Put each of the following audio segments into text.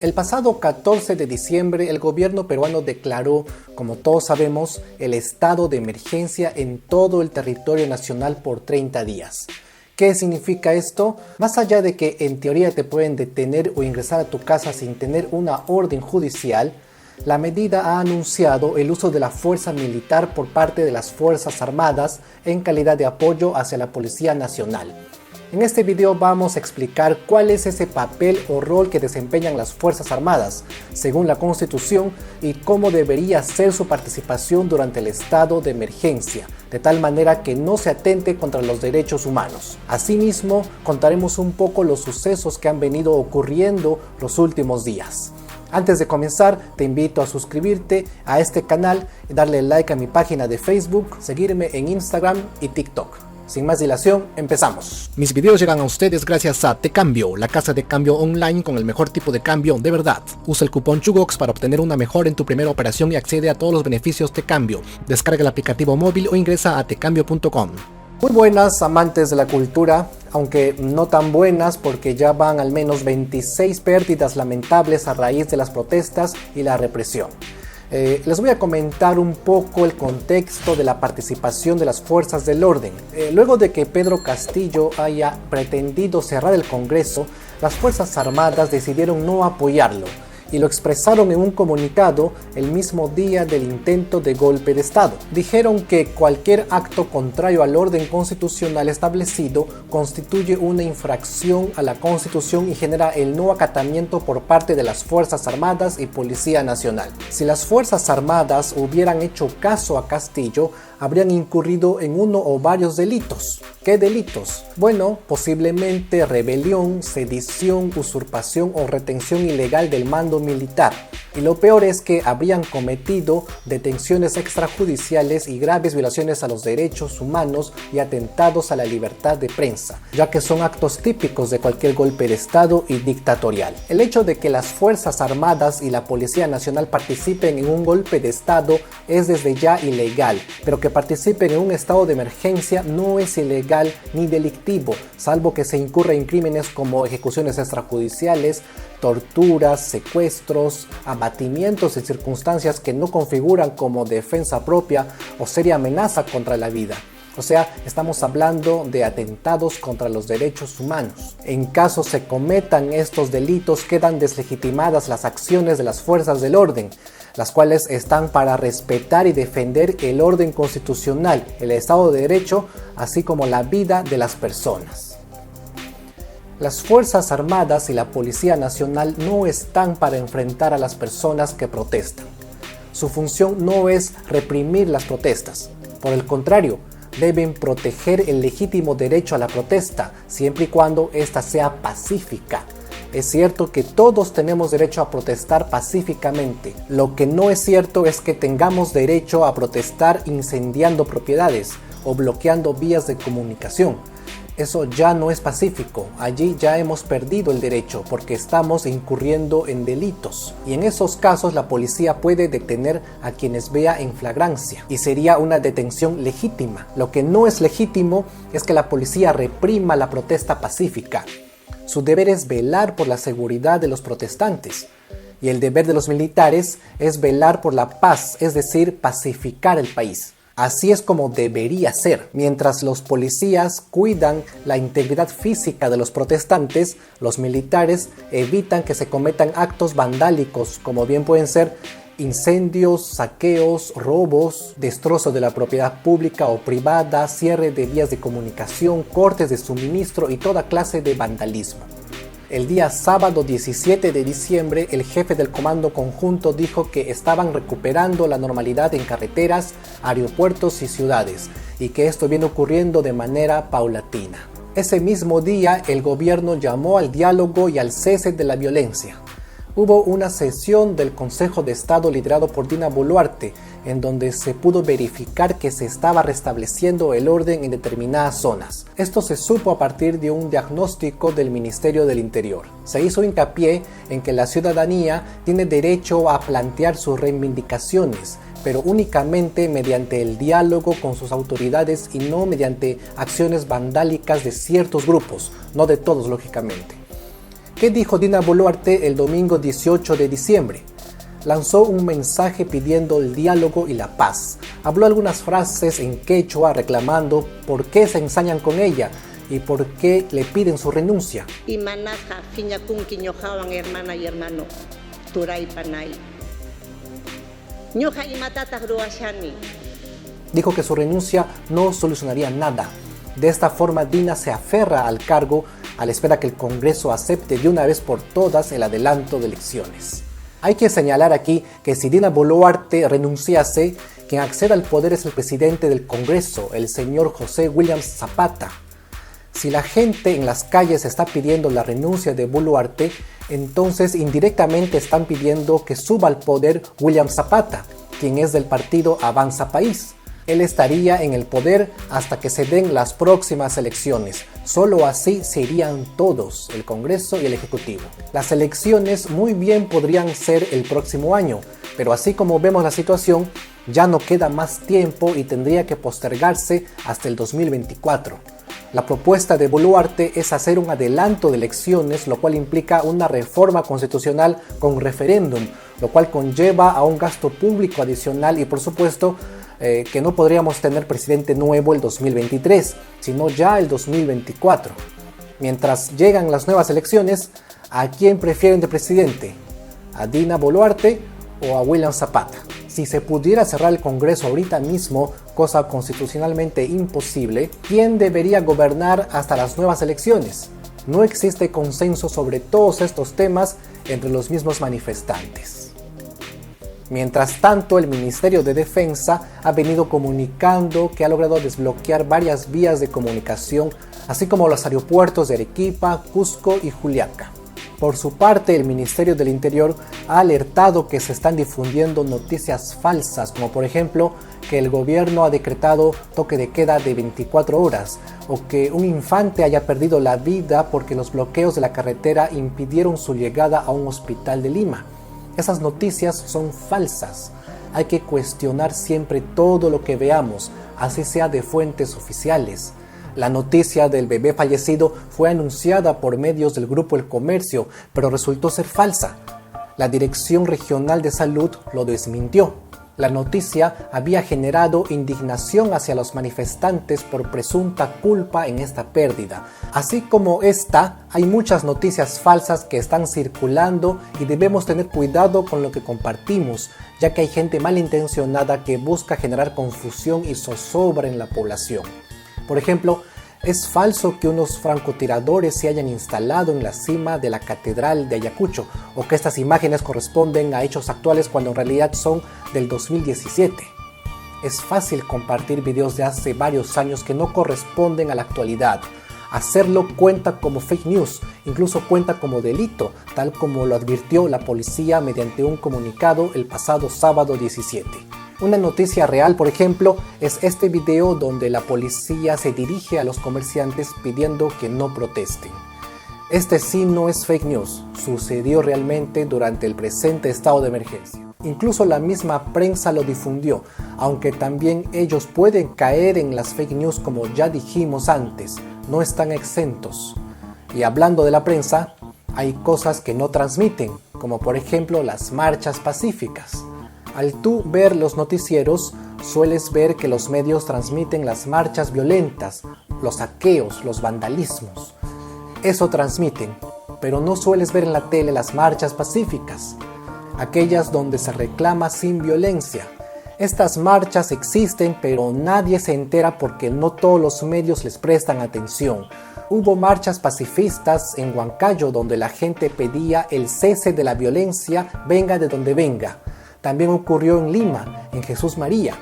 El pasado 14 de diciembre el gobierno peruano declaró, como todos sabemos, el estado de emergencia en todo el territorio nacional por 30 días. ¿Qué significa esto? Más allá de que en teoría te pueden detener o ingresar a tu casa sin tener una orden judicial, la medida ha anunciado el uso de la fuerza militar por parte de las Fuerzas Armadas en calidad de apoyo hacia la Policía Nacional. En este video vamos a explicar cuál es ese papel o rol que desempeñan las Fuerzas Armadas, según la Constitución, y cómo debería ser su participación durante el estado de emergencia, de tal manera que no se atente contra los derechos humanos. Asimismo, contaremos un poco los sucesos que han venido ocurriendo los últimos días. Antes de comenzar, te invito a suscribirte a este canal, darle like a mi página de Facebook, seguirme en Instagram y TikTok. Sin más dilación, empezamos. Mis videos llegan a ustedes gracias a Tecambio, la casa de cambio online con el mejor tipo de cambio de verdad. Usa el cupón CHUGOX para obtener una mejora en tu primera operación y accede a todos los beneficios Tecambio. Descarga el aplicativo móvil o ingresa a tecambio.com. Muy buenas amantes de la cultura, aunque no tan buenas porque ya van al menos 26 pérdidas lamentables a raíz de las protestas y la represión. Les voy a comentar un poco el contexto de la participación de las fuerzas del orden. Luego de que Pedro Castillo haya pretendido cerrar el Congreso, las Fuerzas Armadas decidieron no apoyarlo y lo expresaron en un comunicado el mismo día del intento de golpe de Estado. Dijeron que cualquier acto contrario al orden constitucional establecido constituye una infracción a la Constitución y genera el no acatamiento por parte de las Fuerzas Armadas y Policía Nacional. Si las Fuerzas Armadas hubieran hecho caso a Castillo, habrían incurrido en uno o varios delitos. ¿Qué delitos? Bueno, posiblemente rebelión, sedición, usurpación o retención ilegal del mando militar. Y lo peor es que habrían cometido detenciones extrajudiciales y graves violaciones a los derechos humanos y atentados a la libertad de prensa, ya que son actos típicos de cualquier golpe de Estado y dictatorial. El hecho de que las Fuerzas Armadas y la Policía Nacional participen en un golpe de Estado es desde ya ilegal, pero que participen en un estado de emergencia no es ilegal ni delictivo, salvo que se incurra en crímenes como ejecuciones extrajudiciales, torturas, secuestros, abatimientos en circunstancias que no configuran como defensa propia o seria amenaza contra la vida. O sea, estamos hablando de atentados contra los derechos humanos. En caso se cometan estos delitos, quedan deslegitimadas las acciones de las fuerzas del orden, las cuales están para respetar y defender el orden constitucional, el Estado de Derecho, así como la vida de las personas. Las Fuerzas Armadas y la Policía Nacional no están para enfrentar a las personas que protestan. Su función no es reprimir las protestas. Por el contrario, deben proteger el legítimo derecho a la protesta, siempre y cuando ésta sea pacífica. Es cierto que todos tenemos derecho a protestar pacíficamente. Lo que no es cierto es que tengamos derecho a protestar incendiando propiedades o bloqueando vías de comunicación. Eso ya no es pacífico, allí ya hemos perdido el derecho porque estamos incurriendo en delitos. Y en esos casos la policía puede detener a quienes vea en flagrancia y sería una detención legítima. Lo que no es legítimo es que la policía reprima la protesta pacífica. Su deber es velar por la seguridad de los protestantes. Y el deber de los militares es velar por la paz, es decir, pacificar el país. Así es como debería ser. Mientras los policías cuidan la integridad física de los protestantes, los militares evitan que se cometan actos vandálicos, como bien pueden ser incendios, saqueos, robos, destrozo de la propiedad pública o privada, cierre de vías de comunicación, cortes de suministro y toda clase de vandalismo. El día sábado 17 de diciembre, el jefe del Comando Conjunto dijo que estaban recuperando la normalidad en carreteras, aeropuertos y ciudades, y que esto viene ocurriendo de manera paulatina. Ese mismo día, el gobierno llamó al diálogo y al cese de la violencia. Hubo una sesión del Consejo de Estado liderado por Dina Boluarte, en donde se pudo verificar que se estaba restableciendo el orden en determinadas zonas. Esto se supo a partir de un diagnóstico del Ministerio del Interior. Se hizo hincapié en que la ciudadanía tiene derecho a plantear sus reivindicaciones, pero únicamente mediante el diálogo con sus autoridades y no mediante acciones vandálicas de ciertos grupos, no de todos lógicamente. ¿Qué dijo Dina Boluarte el domingo 18 de diciembre? Lanzó un mensaje pidiendo el diálogo y la paz. Habló algunas frases en quechua reclamando por qué se ensañan con ella y por qué le piden su renuncia. Hermana y hermano, turay panay. Dijo que su renuncia no solucionaría nada. De esta forma, Dina se aferra al cargo a la espera que el Congreso acepte de una vez por todas el adelanto de elecciones. Hay que señalar aquí que si Dina Boluarte renunciase, quien accede al poder es el presidente del Congreso, el señor José William Zapata. Si la gente en las calles está pidiendo la renuncia de Boluarte, entonces indirectamente están pidiendo que suba al poder William Zapata, quien es del partido Avanza País. Él estaría en el poder hasta que se den las próximas elecciones. Solo así se irían todos, el Congreso y el Ejecutivo. Las elecciones muy bien podrían ser el próximo año, pero así como vemos la situación, ya no queda más tiempo y tendría que postergarse hasta el 2024. La propuesta de Boluarte es hacer un adelanto de elecciones, lo cual implica una reforma constitucional con referéndum, lo cual conlleva a un gasto público adicional y por supuesto que no podríamos tener presidente nuevo el 2023, sino ya el 2024. Mientras llegan las nuevas elecciones, ¿a quién prefieren de presidente? ¿A Dina Boluarte o a William Zapata? Si se pudiera cerrar el Congreso ahorita mismo, cosa constitucionalmente imposible, ¿quién debería gobernar hasta las nuevas elecciones? No existe consenso sobre todos estos temas entre los mismos manifestantes. Mientras tanto, el Ministerio de Defensa ha venido comunicando que ha logrado desbloquear varias vías de comunicación, así como los aeropuertos de Arequipa, Cusco y Juliaca. Por su parte, el Ministerio del Interior ha alertado que se están difundiendo noticias falsas, como por ejemplo que el gobierno ha decretado toque de queda de 24 horas o que un infante haya perdido la vida porque los bloqueos de la carretera impidieron su llegada a un hospital de Lima. Esas noticias son falsas. Hay que cuestionar siempre todo lo que veamos, así sea de fuentes oficiales. La noticia del bebé fallecido fue anunciada por medios del Grupo El Comercio, pero resultó ser falsa. La Dirección Regional de Salud lo desmintió. La noticia había generado indignación hacia los manifestantes por presunta culpa en esta pérdida. Así como esta, hay muchas noticias falsas que están circulando y debemos tener cuidado con lo que compartimos, ya que hay gente malintencionada que busca generar confusión y zozobra en la población. Por ejemplo, es falso que unos francotiradores se hayan instalado en la cima de la Catedral de Ayacucho o que estas imágenes corresponden a hechos actuales cuando en realidad son del 2017. Es fácil compartir videos de hace varios años que no corresponden a la actualidad. Hacerlo cuenta como fake news, incluso cuenta como delito, tal como lo advirtió la policía mediante un comunicado el pasado sábado 17. Una noticia real, por ejemplo, es este video donde la policía se dirige a los comerciantes pidiendo que no protesten. Este sí no es fake news, sucedió realmente durante el presente estado de emergencia. Incluso la misma prensa lo difundió, aunque también ellos pueden caer en las fake news como ya dijimos antes, no están exentos. Y hablando de la prensa, hay cosas que no transmiten, como por ejemplo las marchas pacíficas. Al tú ver los noticieros, sueles ver que los medios transmiten las marchas violentas, los saqueos, los vandalismos. Eso transmiten, pero no sueles ver en la tele las marchas pacíficas, aquellas donde se reclama sin violencia. Estas marchas existen, pero nadie se entera porque no todos los medios les prestan atención. Hubo marchas pacifistas en Huancayo donde la gente pedía el cese de la violencia, venga de donde venga. También ocurrió en Lima, en Jesús María.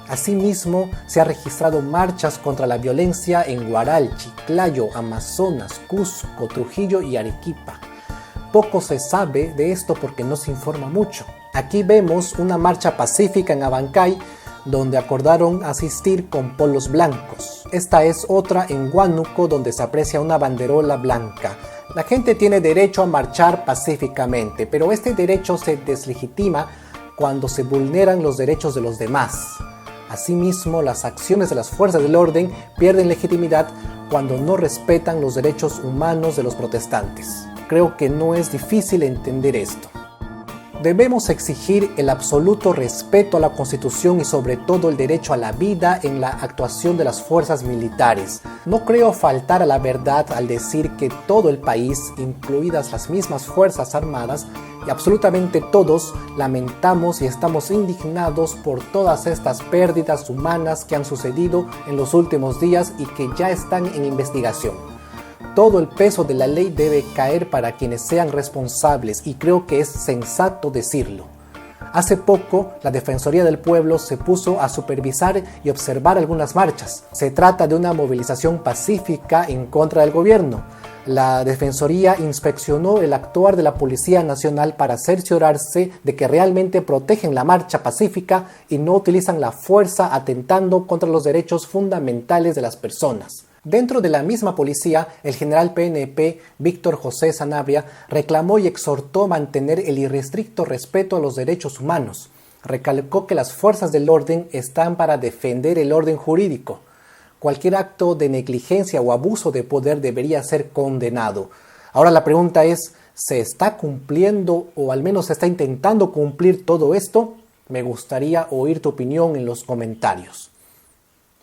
Asimismo, se han registrado marchas contra la violencia en Huaral, Chiclayo, Amazonas, Cusco, Trujillo y Arequipa. Poco se sabe de esto porque no se informa mucho. Aquí vemos una marcha pacífica en Abancay, donde acordaron asistir con polos blancos. Esta es otra en Huánuco, donde se aprecia una banderola blanca. La gente tiene derecho a marchar pacíficamente, pero este derecho se deslegitima cuando se vulneran los derechos de los demás. Asimismo, las acciones de las fuerzas del orden pierden legitimidad cuando no respetan los derechos humanos de los protestantes. Creo que no es difícil entender esto. Debemos exigir el absoluto respeto a la Constitución y sobre todo el derecho a la vida en la actuación de las fuerzas militares. No creo faltar a la verdad al decir que todo el país, incluidas las mismas Fuerzas Armadas, y absolutamente todos lamentamos y estamos indignados por todas estas pérdidas humanas que han sucedido en los últimos días y que ya están en investigación. Todo el peso de la ley debe caer para quienes sean responsables y creo que es sensato decirlo. Hace poco, la Defensoría del Pueblo se puso a supervisar y observar algunas marchas. Se trata de una movilización pacífica en contra del gobierno. La Defensoría inspeccionó el actuar de la Policía Nacional para cerciorarse de que realmente protegen la marcha pacífica y no utilizan la fuerza atentando contra los derechos fundamentales de las personas. Dentro de la misma policía, el general PNP Víctor José Sanabria reclamó y exhortó a mantener el irrestricto respeto a los derechos humanos. Recalcó que las fuerzas del orden están para defender el orden jurídico. Cualquier acto de negligencia o abuso de poder debería ser condenado. Ahora la pregunta es, ¿se está cumpliendo o al menos se está intentando cumplir todo esto? Me gustaría oír tu opinión en los comentarios.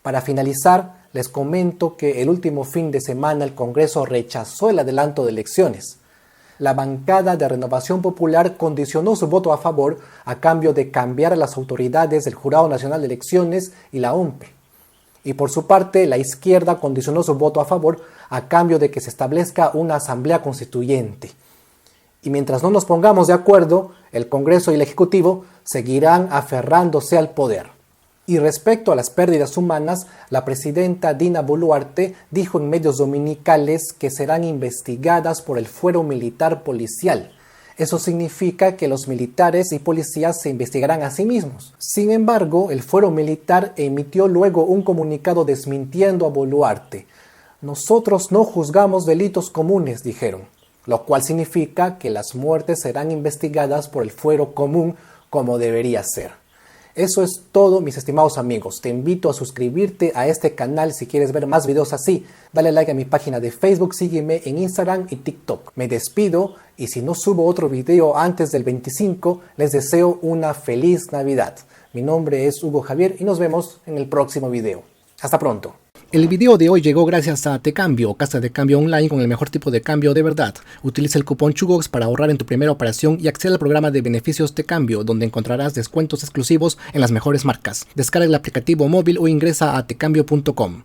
Para finalizar, les comento que el último fin de semana el Congreso rechazó el adelanto de elecciones. La bancada de Renovación Popular condicionó su voto a favor a cambio de cambiar a las autoridades del Jurado Nacional de Elecciones y la OMPE. Y por su parte, la izquierda condicionó su voto a favor a cambio de que se establezca una asamblea constituyente. Y mientras no nos pongamos de acuerdo, el Congreso y el Ejecutivo seguirán aferrándose al poder. Y respecto a las pérdidas humanas, la presidenta Dina Boluarte dijo en medios dominicales que serán investigadas por el Fuero Militar Policial. Eso significa que los militares y policías se investigarán a sí mismos. Sin embargo, el Fuero Militar emitió luego un comunicado desmintiendo a Boluarte. Nosotros no juzgamos delitos comunes, dijeron, lo cual significa que las muertes serán investigadas por el Fuero Común como debería ser. Eso es todo, mis estimados amigos. Te invito a suscribirte a este canal si quieres ver más videos así. Dale like a mi página de Facebook, sígueme en Instagram y TikTok. Me despido y si no subo otro video antes del 25, les deseo una feliz Navidad. Mi nombre es Hugo Javier y nos vemos en el próximo video. Hasta pronto. El video de hoy llegó gracias a Tecambio, casa de cambio online con el mejor tipo de cambio de verdad. Utiliza el cupón CHUGOX para ahorrar en tu primera operación y accede al programa de beneficios Tecambio, donde encontrarás descuentos exclusivos en las mejores marcas. Descarga el aplicativo móvil o ingresa a tecambio.com.